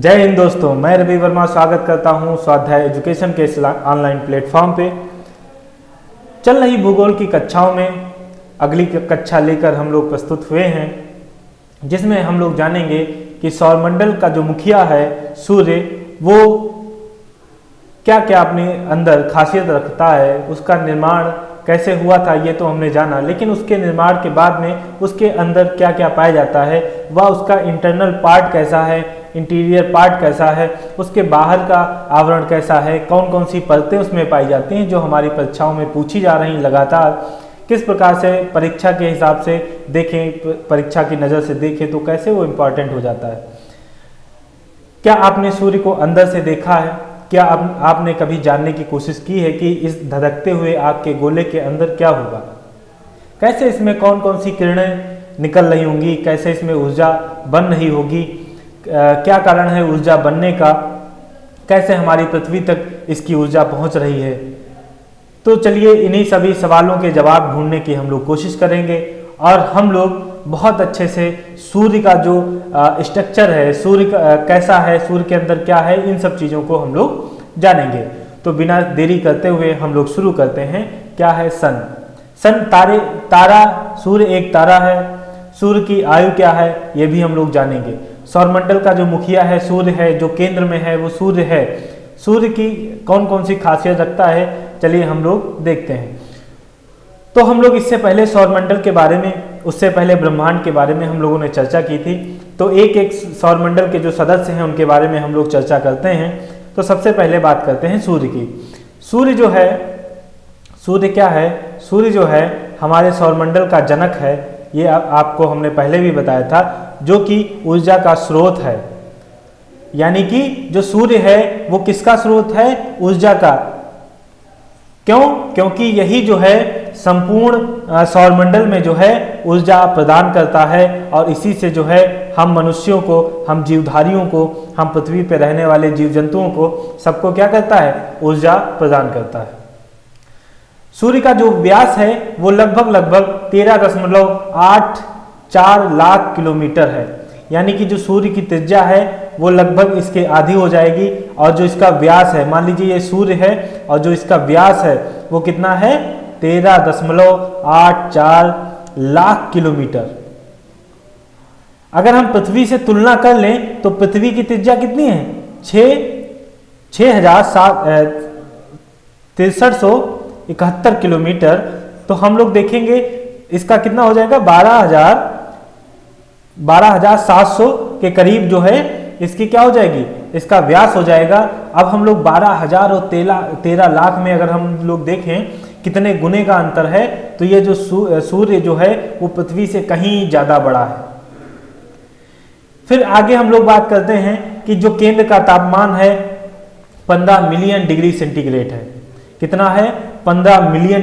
जय हिंद दोस्तों, मैं रवि वर्मा स्वागत करता हूं स्वाध्याय एजुकेशन के इस ऑनलाइन प्लेटफॉर्म पे। चल रही भूगोल की कक्षाओं में अगली कक्षा लेकर हम लोग प्रस्तुत हुए हैं, जिसमें हम लोग जानेंगे कि सौरमंडल का जो मुखिया है सूर्य, वो क्या क्या अपने अंदर खासियत रखता है, उसका निर्माण कैसे हुआ था ये तो हमने जाना, लेकिन उसके निर्माण के बाद में उसके अंदर क्या क्या पाया जाता है, वह उसका इंटरनल पार्ट कैसा है, इंटीरियर पार्ट कैसा है, उसके बाहर का आवरण कैसा है, कौन कौन सी परतें उसमें पाई जाती हैं जो हमारी परीक्षाओं में पूछी जा रही लगातार, किस प्रकार से परीक्षा के हिसाब से देखें, परीक्षा की नज़र से देखें तो कैसे वो इम्पॉर्टेंट हो जाता है। क्या आपने सूर्य को अंदर से देखा है? क्या आपने कभी जानने की कोशिश की है कि इस धधकते हुए आग के गोले के अंदर क्या होगा, कैसे इसमें कौन कौन सी किरणें निकल रही होंगी, कैसे इसमें ऊर्जा बन रही होगी, क्या कारण है ऊर्जा बनने का, कैसे हमारी पृथ्वी तक इसकी ऊर्जा पहुंच रही है। तो चलिए इन्हीं सभी सवालों के जवाब ढूंढने की हम लोग कोशिश करेंगे और हम लोग बहुत अच्छे से सूर्य का जो स्ट्रक्चर है, सूर्य कैसा है, सूर्य के अंदर क्या है, इन सब चीज़ों को हम लोग जानेंगे। तो बिना देरी करते हुए हम लोग शुरू करते हैं। क्या है सन? तारा, सूर्य एक तारा है। सूर्य की आयु क्या है ये भी हम लोग जानेंगे। सौरमंडल का जो मुखिया है सूर्य है, जो केंद्र में है वो सूर्य है। सूर्य की कौन कौन सी खासियत रखता है, चलिए हम लोग देखते हैं। तो हम लोग इससे पहले सौरमंडल के बारे में, उससे पहले ब्रह्मांड के बारे में हम लोगों ने चर्चा की थी। तो एक एक सौरमंडल के जो सदस्य हैं उनके बारे में हम लोग चर्चा करते हैं। तो सबसे पहले बात करते हैं सूर्य की। सूर्य जो है, सूर्य क्या है? सूर्य जो है हमारे सौरमंडल का जनक है। ये आपको हमने पहले भी बताया था, जो कि ऊर्जा का स्रोत है। यानी कि जो सूर्य है वो किसका स्रोत है? ऊर्जा का। क्यों? क्योंकि यही जो है संपूर्ण सौरमंडल में जो है ऊर्जा प्रदान करता है और इसी से जो है हम मनुष्यों को, हम जीवधारियों को, हम पृथ्वी पर रहने वाले जीव जंतुओं को, सबको क्या करता है? ऊर्जा प्रदान करता है। सूर्य का जो व्यास है वो लगभग 13.84 लाख किलोमीटर है। यानी कि जो सूर्य की त्रिज्या है वो लगभग इसके आधी हो जाएगी, और जो इसका व्यास है, मान लीजिए ये सूर्य है और जो इसका व्यास है वो कितना है? 13.84 लाख किलोमीटर। अगर हम पृथ्वी से तुलना कर लें तो पृथ्वी की त्रिज्या कितनी है? 6,6371 किलोमीटर। तो हम लोग देखेंगे इसका कितना हो जाएगा? 12,700 के करीब जो है इसकी क्या हो जाएगी? इसका व्यास हो जाएगा। अब हम लोग 12,000 और 13 लाख में अगर हम लोग देखें कितने गुने का अंतर है, तो ये जो सूर्य जो है वो पृथ्वी से कहीं ज़्यादा बड़ा है। फिर आगे हम लोग बात करते हैं कि जो केंद्र का तापमान है 15 मिलियन डिग्री सेंटीग्रेड है। कितना है? 15 मिलियन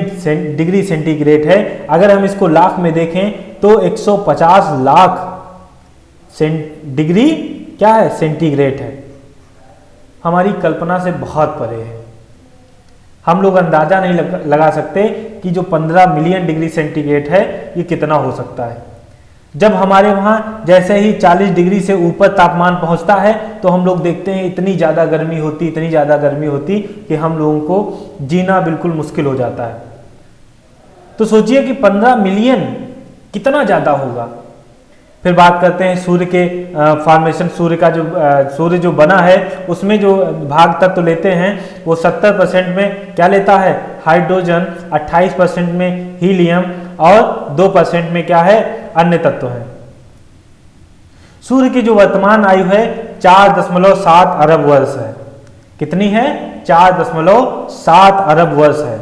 डिग्री सेंटीग्रेड है। अगर हम इसको लाख में देखें तो 150 लाख डिग्री क्या है? सेंटीग्रेड है। हमारी कल्पना से बहुत परे है। हम लोग अंदाजा नहीं लगा सकते कि जो 15 मिलियन डिग्री सेंटीग्रेड है ये कितना हो सकता है। जब हमारे वहाँ जैसे ही 40 डिग्री से ऊपर तापमान पहुँचता है तो हम लोग देखते हैं इतनी ज़्यादा गर्मी होती, इतनी ज़्यादा गर्मी होती कि हम लोगों को जीना बिल्कुल मुश्किल हो जाता है। तो सोचिए कि 15 मिलियन कितना ज़्यादा होगा। फिर बात करते हैं सूर्य के फॉर्मेशन। सूर्य का जो सूर्य जो बना है उसमें जो भाग तत्व लेते हैं वो 70% में क्या लेता है? हाइड्रोजन, 28% में हीलियम और 2% में क्या है? अन्य तत्व है। सूर्य की जो वर्तमान आयु है 4.7 अरब वर्ष है। कितनी है? 4.7 अरब वर्ष है।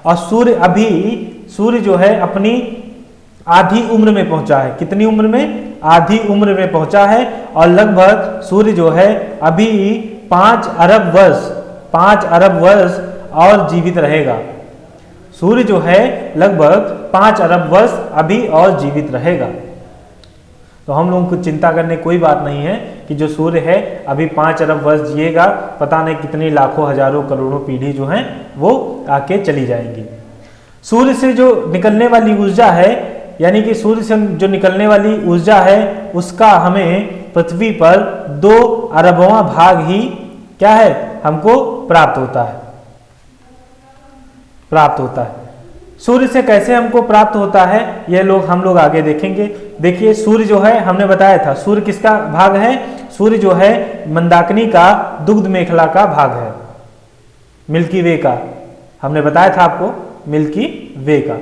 और सूर्य जो है अपनी आधी उम्र में पहुंचा है। कितनी उम्र में? आधी उम्र में पहुंचा है। और लगभग सूर्य जो है अभी 5 अरब वर्ष और जीवित रहेगा। सूर्य जो है लगभग 5 अरब वर्ष अभी और जीवित रहेगा। तो हम लोगों को चिंता करने कोई बात नहीं है कि जो सूर्य है अभी 5 अरब वर्ष जिएगा, पता नहीं कितनी लाखों हजारों करोड़ों पीढ़ी जो हैं वो आके चली जाएंगी। सूर्य से जो निकलने वाली ऊर्जा है, यानी कि सूर्य से जो निकलने वाली ऊर्जा है उसका हमें पृथ्वी पर 2 अरबवां भाग ही क्या है हमको प्राप्त होता है। सूर्य से कैसे हमको प्राप्त होता है यह हम लोग आगे देखेंगे। देखिए सूर्य जो है हमने बताया था, सूर्य किसका भाग है? सूर्य जो है मंदाकिनी का दुग्ध मेखला का भाग है, मिल्की वे का। हमने बताया था आपको मिल्की वे का।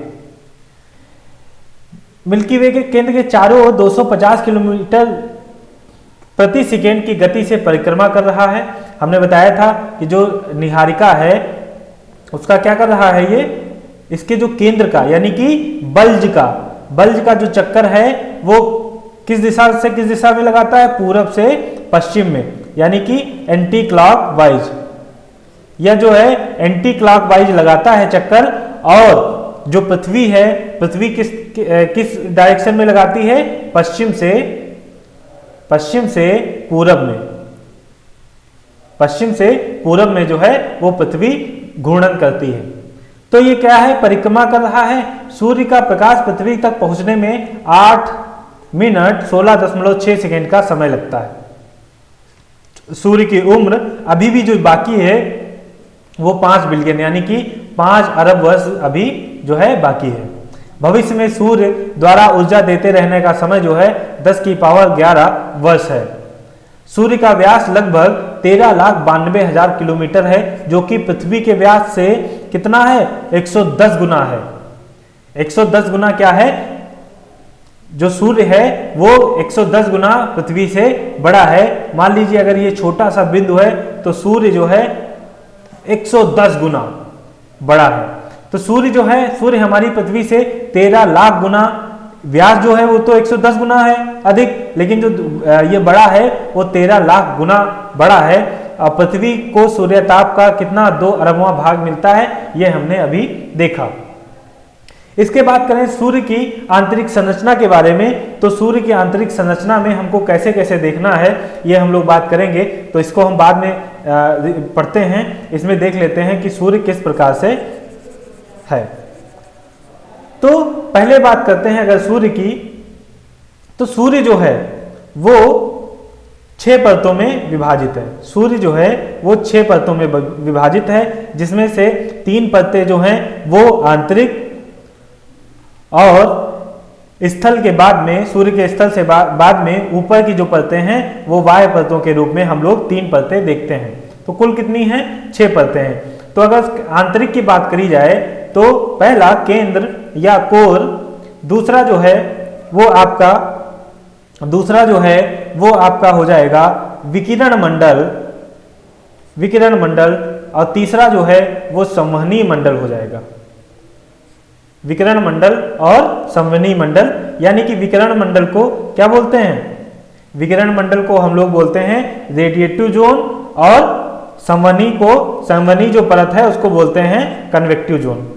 मिल्की वे के केंद्र के चारों ओर 250 किलोमीटर प्रति सेकेंड की गति से परिक्रमा कर रहा है। हमने बताया था कि जो निहारिका है उसका क्या कर रहा है, ये इसके जो केंद्र का यानी कि बल्ज का जो चक्कर है वो किस दिशा से किस दिशा में लगाता है? पूरब से पश्चिम में, यानी कि एंटी क्लॉकवाइज। यह जो है एंटी क्लॉकवाइज लगाता है चक्कर। और जो पृथ्वी है, पृथ्वी किस डायरेक्शन में लगाती है? पश्चिम से पूरब में। पश्चिम से पूरब में जो है वो पृथ्वी घूर्णन करती है। तो ये क्या है? परिक्रमा कर रहा है। सूर्य का प्रकाश पृथ्वी तक पहुंचने में 8 मिनट 16.6 सेकेंड का समय लगता है। सूर्य की उम्र अभी भी जो बाकी है वो 5 बिलियन यानी कि 5 अरब वर्ष अभी जो है बाकी है। भविष्य में सूर्य द्वारा ऊर्जा देते रहने का समय जो है 10 की पावर 11 वर्ष है। सूर्य का व्यास लगभग 13,92,000 किलोमीटर है, जो कि पृथ्वी के व्यास से कितना है? 110 गुना है। 110 गुना क्या है? जो सूर्य है वो 110 गुना पृथ्वी से बड़ा है। मान लीजिए अगर ये छोटा सा बिंदु है तो सूर्य जो है 110 गुना बड़ा है। तो सूर्य जो है, सूर्य हमारी पृथ्वी से 13 लाख गुना, व्यास जो है वो तो 110 गुना है अधिक, लेकिन जो ये बड़ा है वो 13 लाख गुना बड़ा है। पृथ्वी को सूर्यताप का कितना 2 अरबवां भाग मिलता है, ये हमने अभी देखा। इसके बाद करें सूर्य की आंतरिक संरचना के बारे में। तो सूर्य की आंतरिक संरचना में हमको कैसे कैसे देखना है ये हम लोग बात करेंगे, तो इसको हम बाद में पढ़ते हैं। इसमें देख लेते हैं कि सूर्य किस प्रकार से है। तो पहले बात करते हैं अगर सूर्य की, तो सूर्य जो है वो 6 परतों में विभाजित है। सूर्य जो है वो 6 परतों में विभाजित है, जिसमें से 3 परतें जो हैं वो आंतरिक, और स्थल के बाद में, सूर्य के स्थल से बाद में ऊपर की जो परतें हैं वो बाह्य परतों के रूप में हम लोग 3 परतें देखते हैं। तो कुल कितनी हैं? 6 परतें हैं। तो अगर आंतरिक की बात करी जाए तो पहला केंद्र या कोर, दूसरा जो है वो आपका हो जाएगा विकिरण मंडल, और तीसरा जो है वो संवहनी मंडल हो जाएगा। विकिरण मंडल और संवहनी मंडल, यानी कि विकिरण मंडल को क्या बोलते हैं? विकिरण मंडल को हम लोग बोलते हैं रेडिएटिव जोन, और संवहनी जो परत है उसको बोलते हैं कन्वेक्टिव जोन।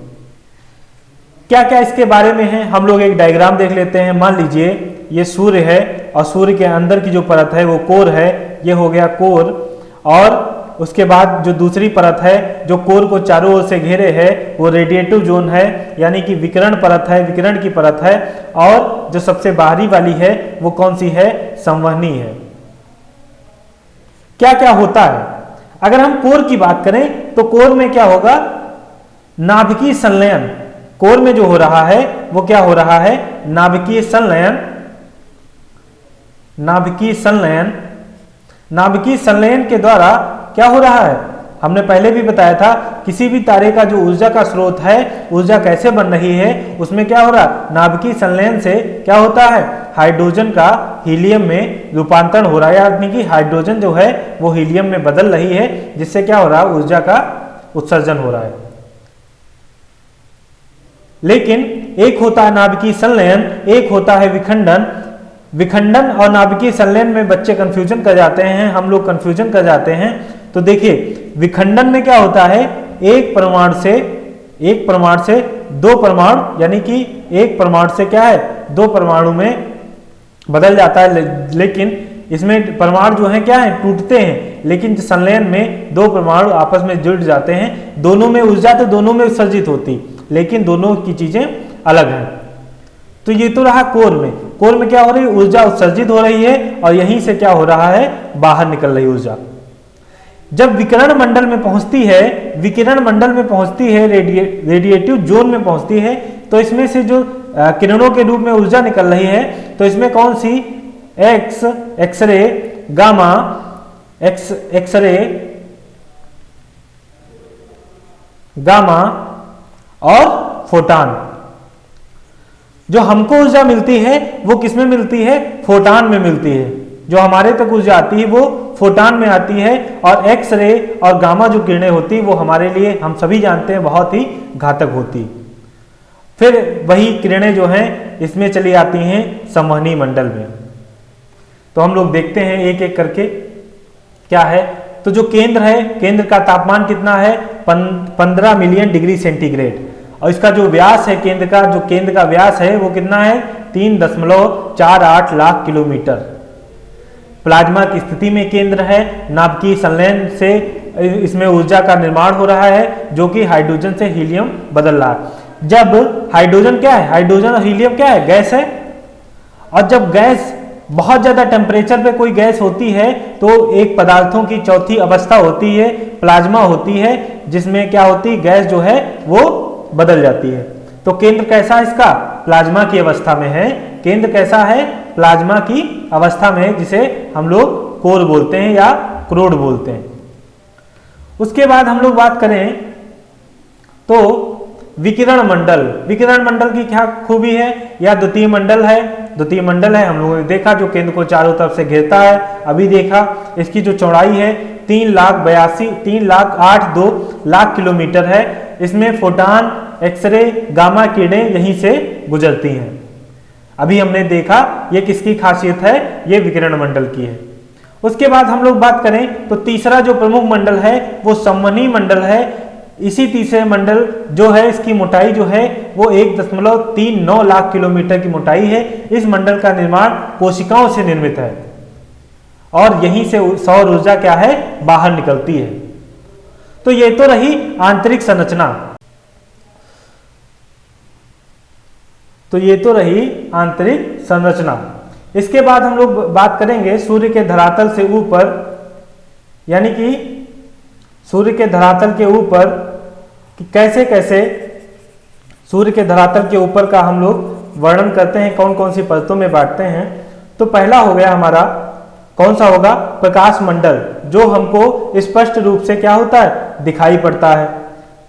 क्या क्या इसके बारे में है हम लोग एक डायग्राम देख लेते हैं। मान लीजिए ये सूर्य है और सूर्य के अंदर की जो परत है वो कोर है, ये हो गया कोर। और उसके बाद जो दूसरी परत है जो कोर को चारों ओर से घेरे है वो रेडिएटिव जोन है, यानी कि विकिरण परत है, विकिरण की परत है। और जो सबसे बाहरी वाली है वो कौन सी है? संवहनी है। क्या क्या होता है अगर हम कोर की बात करें तो कोर में क्या होगा? नाभिकीय संलयन। कोर में जो हो रहा है वो क्या हो रहा है? नाभिकीय संलयन के द्वारा क्या हो रहा है? हमने पहले भी बताया था, किसी भी तारे का जो ऊर्जा का स्रोत है, ऊर्जा कैसे बन रही है, उसमें क्या हो रहा है? नाभिकीय संलयन से क्या होता है? हाइड्रोजन का हीलियम में रूपांतरण हो रहा है, यानी कि हाइड्रोजन जो है वो हीलियम में बदल रही है, जिससे क्या हो रहा है? ऊर्जा का उत्सर्जन हो रहा है। लेकिन एक होता है नाभिकीय संलयन, एक होता है विखंडन। विखंडन और नाभिकीय संलयन में बच्चे कंफ्यूजन कर जाते हैं, हम लोग कंफ्यूजन कर जाते हैं। तो देखिए विखंडन में क्या होता है? एक परमाणु से 2 परमाणु, यानी कि एक परमाणु से क्या है? 2 परमाणु में बदल जाता है। लेकिन इसमें परमाणु जो है क्या है? टूटते हैं। लेकिन संलयन में 2 परमाणु आपस में जुड़ जाते हैं। दोनों में ऊर्जा तो दोनों में उत्सर्जित होती, लेकिन दोनों की चीजें अलग हैं। तो ये तो रहा कोर में। कोर में क्या हो रही है? ऊर्जा उत्सर्जित हो रही है और यहीं से क्या हो रहा है, बाहर निकल रही ऊर्जा। जब विकिरण मंडल में पहुंचती है, विकिरण मंडल में पहुंचती है, रेडिएटिव जोन में पहुंचती है, तो इसमें से जो किरणों के रूप में ऊर्जा निकल रही है, तो इसमें कौन सी, एक्सरे, गामा, एक्सरे, गामा और फोटान। जो हमको ऊर्जा मिलती है वो किसमें मिलती है, फोटान में मिलती है। जो हमारे तक ऊर्जा आती है वो फोटान में आती है, और एक्स रे और गामा जो किरणें होती है वो हमारे लिए, हम सभी जानते हैं, बहुत ही घातक होती। फिर वही किरणें जो हैं इसमें चली आती हैं संवहनी मंडल में। तो हम लोग देखते हैं एक एक करके क्या है। तो जो केंद्र है, केंद्र का तापमान कितना है, 15 मिलियन डिग्री सेंटीग्रेड, और इसका जो व्यास है केंद्र का, जो केंद्र का व्यास है वो कितना है, 3.48 लाख किलोमीटर। प्लाज्मा की स्थिति में केंद्र है, नाभिकीय संलयन से इसमें ऊर्जा का निर्माण हो रहा है, जो कि हाइड्रोजन से हीलियम बदल रहा है। जब हाइड्रोजन क्या है, हाइड्रोजन और हीलियम क्या है, गैस है, और जब गैस बहुत ज्यादा टेम्परेचर पे कोई गैस होती है तो एक पदार्थों की चौथी अवस्था होती है, प्लाज्मा होती है, जिसमें क्या होती है, गैस जो है वो बदल जाती है। तो केंद्र कैसा है इसका, प्लाज्मा की अवस्था में है। केंद्र कैसा है, प्लाज्मा की अवस्था में, जिसे हम लोग कोर बोलते हैं या क्रोड बोलते हैं। उसके बाद हम लोग बात करें तो विकिरण मंडल, विकिरण मंडल की क्या खूबी है, या द्वितीय मंडल है, द्वितीय मंडल है, हम लोगों ने देखा, जो केंद्र को चारों तरफ से घेरता है। अभी देखा इसकी जो चौड़ाई है 3,82 लाख किलोमीटर है। इसमें फोटान, एक्सरे, गामा किरणें यहीं से गुजरती हैं। अभी हमने देखा ये किसकी खासियत है, ये विकिरण मंडल की है। उसके बाद हम लोग बात करें तो तीसरा जो प्रमुख मंडल है वो संवहनी मंडल है। इसी तीसरे मंडल जो है, इसकी मोटाई जो है वो 1.39 लाख किलोमीटर की मोटाई है। इस मंडल का निर्माण कोशिकाओं से निर्मित है, और यहीं से सौर ऊर्जा क्या है, बाहर निकलती है। तो ये तो रही आंतरिक संरचना, तो ये तो रही आंतरिक संरचना। इसके बाद हम लोग बात करेंगे सूर्य के धरातल से ऊपर, यानी कि सूर्य के धरातल के ऊपर कि कैसे कैसे सूर्य के धरातल के ऊपर का हम लोग वर्णन करते हैं, कौन कौन सी परतों में बांटते हैं। तो पहला हो गया हमारा, कौन सा होगा, प्रकाश मंडल, जो हमको स्पष्ट रूप से क्या होता है, दिखाई पड़ता है।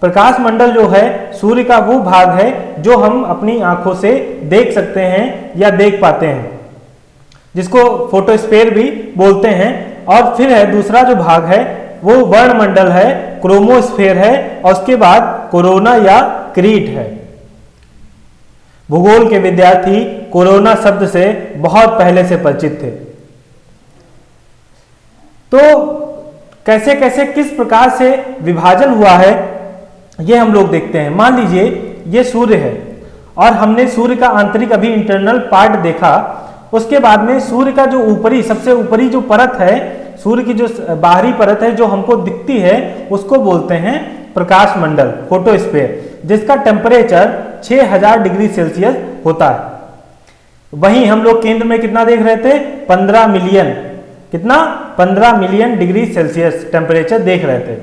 प्रकाश मंडल जो है सूर्य का वो भाग है जो हम अपनी आंखों से देख सकते हैं या देख पाते हैं, जिसको फोटोस्फीयर भी बोलते हैं। और फिर है दूसरा जो भाग है वो वर्णमंडल है, क्रोमोस्फीयर है, और उसके बाद कोरोना या क्रीट है। भूगोल के विद्यार्थी कोरोना शब्द से बहुत पहले से परिचित थे। तो कैसे कैसे किस प्रकार से विभाजन हुआ है ये हम लोग देखते हैं। मान लीजिए ये सूर्य है, और हमने सूर्य का आंतरिक अभी इंटरनल पार्ट देखा। उसके बाद में सूर्य का जो ऊपरी, सबसे ऊपरी जो परत है, सूर्य की जो बाहरी परत है जो हमको दिखती है, उसको बोलते हैं प्रकाश मंडल, फोटोस्फीयर, जिसका टेम्परेचर 6000 डिग्री सेल्सियस होता है। वहीं हम लोग केंद्र में कितना देख रहे थे, 15 मिलियन, कितना, 15 मिलियन डिग्री सेल्सियस टेम्परेचर देख रहे थे।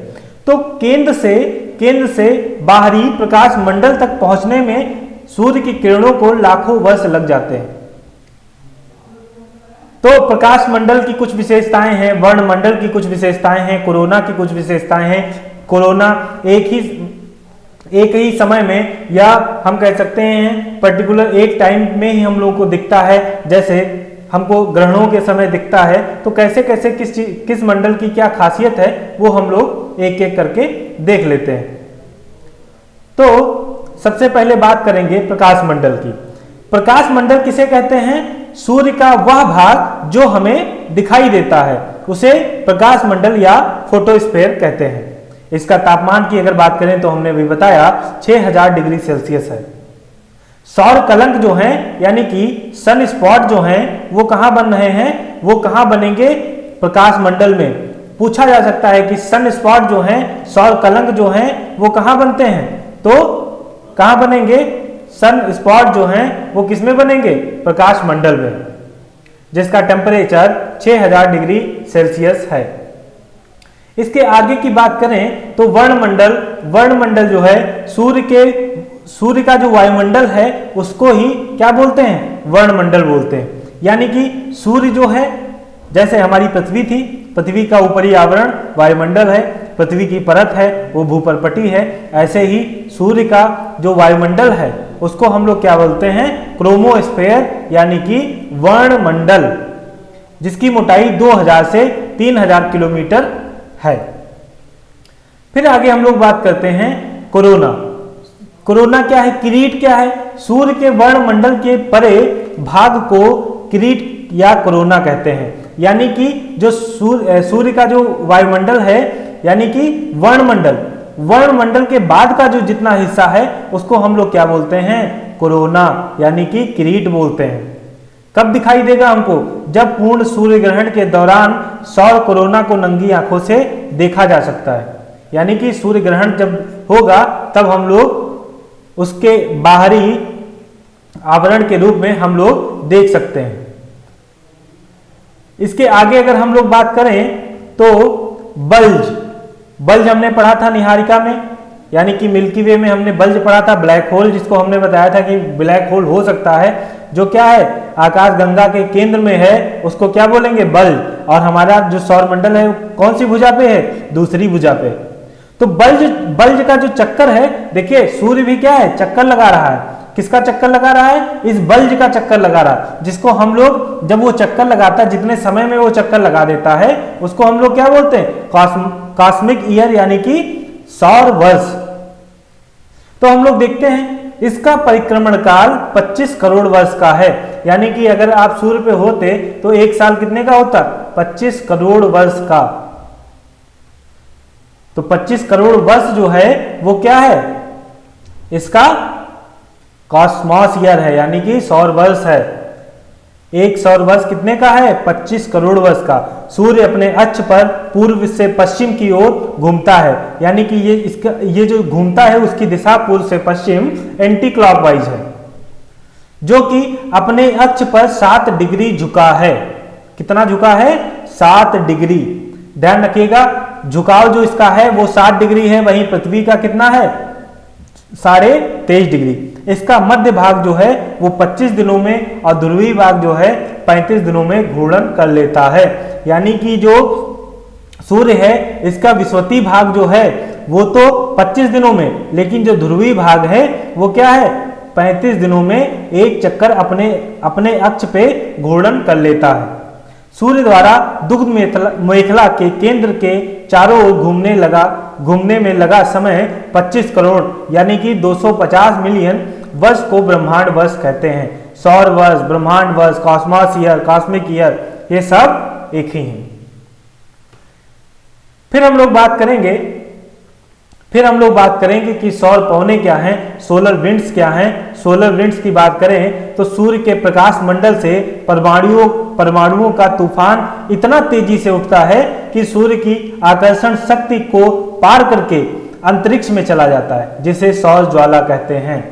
तो केंद्र से बाहरी प्रकाश मंडल तक पहुंचने में सूर्य की किरणों को लाखों वर्ष लग जाते हैं। तो प्रकाश मंडल की कुछ विशेषताएं हैं, वर्णमंडल की कुछ विशेषताएं हैं, कोरोना की कुछ विशेषताएं हैं। कोरोना एक ही समय में, या हम कह सकते हैं पर्टिकुलर एक टाइम में ही हम लोगों को दिखता है, जैसे हमको ग्रहणों के समय दिखता है। तो कैसे कैसे किस मंडल की क्या खासियत है वो हम लोग एक एक करके देख लेते हैं। तो सबसे पहले बात करेंगे प्रकाश मंडल की। प्रकाश मंडल किसे कहते हैं, सूर्य का वह भाग जो हमें दिखाई देता है उसे प्रकाश मंडल या फोटोस्फीयर कहते हैं। इसका तापमान की अगर बात करें तो हमने भी बताया 6000 डिग्री सेल्सियस है। सौर कलंक जो हैं, यानी कि सन स्पॉट जो हैं, वो कहां बन रहे हैं, वो कहां बनेंगे, प्रकाश मंडल में। पूछा जा सकता है कि सन स्पॉट जो हैं, सौर कलंक जो हैं, वो कहां बनते हैं, तो कहां बनेंगे, सन स्पॉट जो हैं वो किसमें बनेंगे, प्रकाश मंडल में। जिसका टेम्परेचर 6000 डिग्री सेल्सियस है। इसके आगे की बात करें तो वर्णमंडल जो है सूर्य का जो वायुमंडल है उसको ही क्या बोलते हैं, वर्णमंडल बोलते हैं। यानी कि सूर्य जो है, जैसे हमारी पृथ्वी थी, पृथ्वी का ऊपरी आवरण वायुमंडल है, पृथ्वी की परत है वो भूपर्पटी है, ऐसे ही सूर्य का जो वायुमंडल है उसको हम लोग क्या बोलते हैं, क्रोमोस्फेयर यानी कि वर्णमंडल, जिसकी मोटाई 2000 से 3000 किलोमीटर है। फिर आगे हम लोग बात करते हैं कोरोना क्या है, किरीट क्या है। सूर्य के वर्णमंडल के परे भाग को किरीट या कोरोना कहते हैं। यानी कि जो सूर्य का जो वायुमंडल है यानी कि वर्णमंडल के बाद का जो जितना हिस्सा है उसको हम लोग क्या बोलते हैं, कोरोना यानी कि किरीट बोलते हैं। कब दिखाई देगा हमको, जब पूर्ण सूर्य ग्रहण के दौरान सौर कोरोना को नंगी आंखों से देखा जा सकता है। यानी कि सूर्य ग्रहण जब होगा तब हम लोग उसके बाहरी आवरण के रूप में हम लोग देख सकते हैं। इसके आगे अगर हम लोग बात करें तो बल्ज हमने पढ़ा था निहारिका में, यानी कि मिल्की वे में हमने बल्ज पढ़ा था, ब्लैक होल जिसको हमने बताया था कि ब्लैक होल हो सकता है, जो क्या है आकाश गंगा के केंद्र में है, उसको क्या बोलेंगे, बल्ज। और हमारा जो सौरमंडल है कौन सी भुजा पे है, दूसरी भुजा पे। तो बल्ज का जो चक्कर है, देखिए सूर्य भी क्या है, चक्कर लगा रहा है। किसका चक्कर लगा रहा है, इस बल्ज का चक्कर लगा रहा है, जिसको हम लोग जब वो चक्कर लगाता है, जितने समय में वो चक्कर लगा देता है उसको हम लोग क्या बोलते हैं, कॉस्मिक ईयर यानी कि सौर वर्ष। तो हम लोग देखते हैं इसका परिक्रमण काल 25 करोड़ वर्ष का है। यानी कि अगर आप सूर्य पे होते तो एक साल कितने का होता, 25 करोड़ वर्ष का। तो 25 करोड़ वर्ष जो है वो क्या है, इसका कॉस्मॉस ईयर है, यानी कि सौर वर्ष है। एक सौर वर्ष कितने का है, 25 करोड़ वर्ष का। सूर्य अपने अक्ष पर पूर्व से पश्चिम की ओर घूमता है, यानी कि ये जो घूमता है उसकी दिशा पूर्व से पश्चिम एंटी क्लॉकवाइज है, जो कि अपने अक्ष पर 7 डिग्री झुका है। कितना झुका है, 7 डिग्री। ध्यान रखिएगा झुकाव जो इसका है वो 7 डिग्री है, वहीं पृथ्वी का कितना है, 23.5 डिग्री। इसका मध्य भाग जो है वो 25 दिनों में और ध्रुवीय भाग जो है 35 दिनों में घूर्णन कर लेता है। यानी कि जो सूर्य है इसका विषुवतीय भाग जो है वो तो 25 दिनों में, लेकिन जो ध्रुवीय भाग है वो क्या है, 35 दिनों में एक चक्कर अपने अक्ष पे घूर्णन कर लेता है। सूर्य द्वारा दुग्ध मेखला के केंद्र के चारों ओर घूमने में लगा समय 25 करोड़ यानी कि 250 मिलियन वर्ष को ब्रह्मांड वर्ष कहते हैं। सौर वर्ष, ब्रह्मांड वर्ष, कॉस्मॉस ईयर, कॉस्मिक ईयर, ये सब एक ही हैं। फिर हम लोग बात करेंगे कि सौर पवने क्या हैं, सोलर विंड्स क्या हैं। सोलर विंड्स की बात करें तो सूर्य के प्रकाश मंडल से परमाणुओं का तूफान इतना तेजी से उठता है कि सूर्य की आकर्षण शक्ति को पार करके अंतरिक्ष में चला जाता है, जिसे सौर ज्वाला कहते हैं।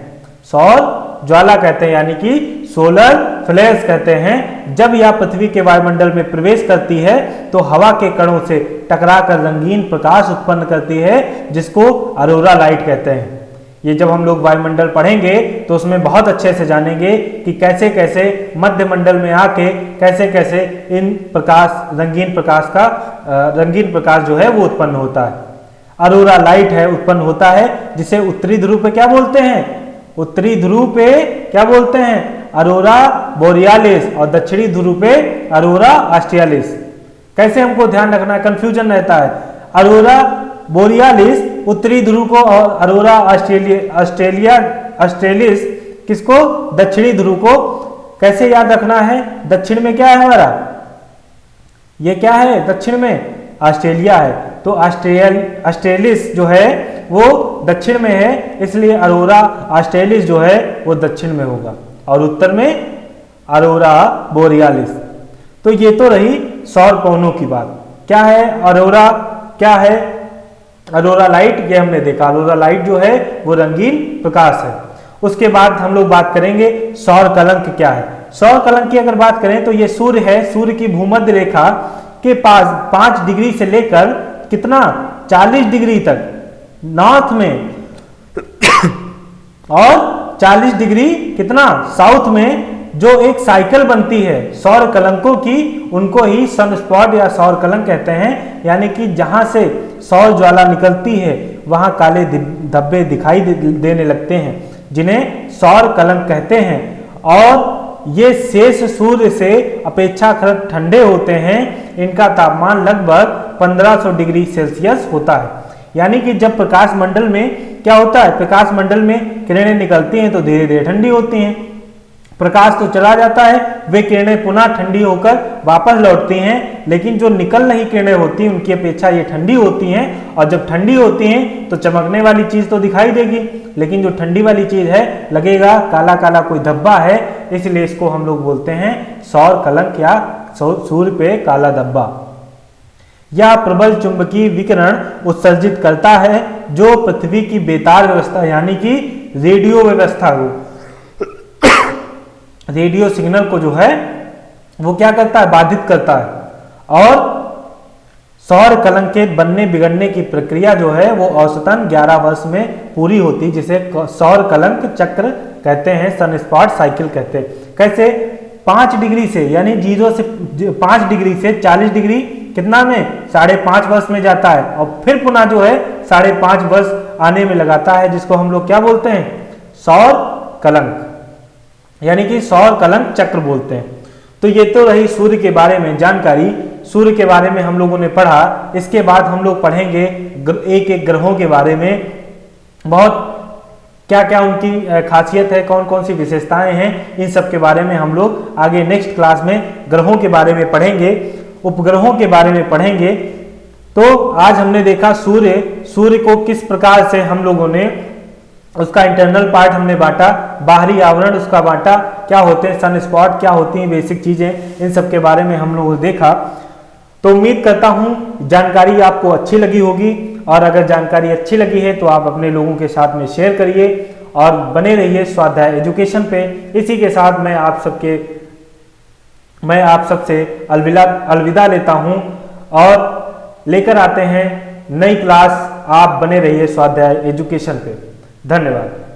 सौर ज्वाला कहते हैं यानी कि सोलर फ्लेयर्स कहते हैं। जब यह पृथ्वी के वायुमंडल में प्रवेश करती है तो हवा के कणों से टकराकर रंगीन प्रकाश उत्पन्न करती है, जिसको अरोरा लाइट कहते हैं। ये जब हम लोग वायुमंडल पढ़ेंगे तो उसमें बहुत अच्छे से जानेंगे कि कैसे कैसे मध्य मंडल में आके कैसे कैसे इन रंगीन प्रकाश जो है वो उत्पन्न होता है। अरोरा लाइट है उत्पन्न होता है, जिसे उत्तरी ध्रुव पे क्या बोलते हैं, उत्तरी ध्रुव पे क्या बोलते हैं, अरोरा बोरियालिस, और दक्षिणी ध्रुव पे अरोरा ऑस्ट्रियालिस। कैसे हमको ध्यान रखना है, कंफ्यूजन रहता है। अरोरा बोरियालिस उत्तरी ध्रुव को और अरोरा ऑस्ट्रेलिस किसको, दक्षिणी ध्रुव को। कैसे याद रखना है, दक्षिण में क्या है हमारा, ये क्या है, दक्षिण में ऑस्ट्रेलिया है, तो ऑस्ट्रेलिस जो है वो दक्षिण में है, इसलिए अरोरा ऑस्ट्रेलिस जो है वो दक्षिण में होगा, और उत्तर में अरोरा बोरियालिस। तो ये तो रही सौर पवनों की बात। क्या है अरोरा, क्या है अरोरा लाइट, ये हमने देखा। अरोरा लाइट जो है वो रंगीन प्रकाश है। उसके बाद हम लोग बात करेंगे सौर कलंक क्या है। सौर कलंक की अगर बात करें तो ये सूर्य है, सूर्य की भूमध्य रेखा के पास 5 डिग्री से लेकर कितना 40 डिग्री तक नॉर्थ में और 40 डिग्री कितना साउथ में जो एक साइकिल बनती है सौर कलंकों की, उनको ही सन स्पॉट या सौर कलंक कहते हैं। यानी कि जहां से सौर ज्वाला निकलती है वहां काले धब्बे दिखाई देने लगते हैं, जिन्हें सौर कलंक कहते हैं। और ये शेष सूर्य से अपेक्षाकृत ठंडे होते हैं। इनका तापमान लगभग 1500 डिग्री सेल्सियस होता है। यानी कि जब प्रकाश मंडल में क्या होता है, प्रकाश मंडल में किरणें निकलती हैं तो धीरे धीरे ठंडी होती हैं, प्रकाश तो चला जाता है, वे किरणें पुनः ठंडी होकर वापस लौटती हैं। लेकिन जो निकल रही किरणें होती हैं उनकी अपेक्षा ये ठंडी होती हैं, और जब ठंडी होती हैं तो चमकने वाली चीज तो दिखाई देगी, लेकिन जो ठंडी वाली चीज है लगेगा काला काला कोई धब्बा है, इसलिए इसको हम लोग बोलते हैं सौर कलंक या सूर्य पे काला धब्बा। यह प्रबल चुंबकीय विकिरण उत्सर्जित करता है जो पृथ्वी की बेतार व्यवस्था यानी कि रेडियो व्यवस्था को, रेडियो सिग्नल को जो है वो क्या करता है, बाधित करता है। और सौर कलंक के बनने बिगड़ने की प्रक्रिया जो है वो औसतन 11 वर्ष में पूरी होती, जिसे सौर कलंक चक्र कहते हैं, सन स्पॉट साइकिल कहते हैं। कैसे 5 डिग्री से यानी 0 से 5 डिग्री से 40 डिग्री कितना में 5.5 वर्ष में जाता है, और फिर पुनः जो है 5.5 वर्ष आने में लगाता है, जिसको हम लोग क्या बोलते हैं, सौर कलंक यानी कि सौर कलंक चक्र बोलते हैं। तो ये तो रही सूर्य के बारे में जानकारी, सूर्य के बारे में हम लोगों ने पढ़ा। इसके बाद हम लोग पढ़ेंगे एक एक ग्रहों के बारे में, बहुत क्या क्या उनकी खासियत है, कौन कौन सी विशेषताएं हैं, इन सब के बारे में हम लोग आगे नेक्स्ट क्लास में ग्रहों के बारे में पढ़ेंगे, उपग्रहों के बारे में पढ़ेंगे। तो आज हमने देखा सूर्य को किस प्रकार से हम लोगों ने उसका इंटरनल पार्ट हमने बांटा, बाहरी आवरण उसका बांटा, क्या होते हैं सन स्पॉट, क्या होती हैं बेसिक चीजें, इन सब के बारे में हम लोगों ने देखा। तो उम्मीद करता हूं जानकारी आपको अच्छी लगी होगी, और अगर जानकारी अच्छी लगी है तो आप अपने लोगों के साथ में शेयर करिए और बने रहिए स्वाध्याय एजुकेशन पे। इसी के साथ मैं आप सबसे अलविदा लेता हूं और लेकर आते हैं नई क्लास। आप बने रहिए स्वाध्याय एजुकेशन पे। धन्यवाद।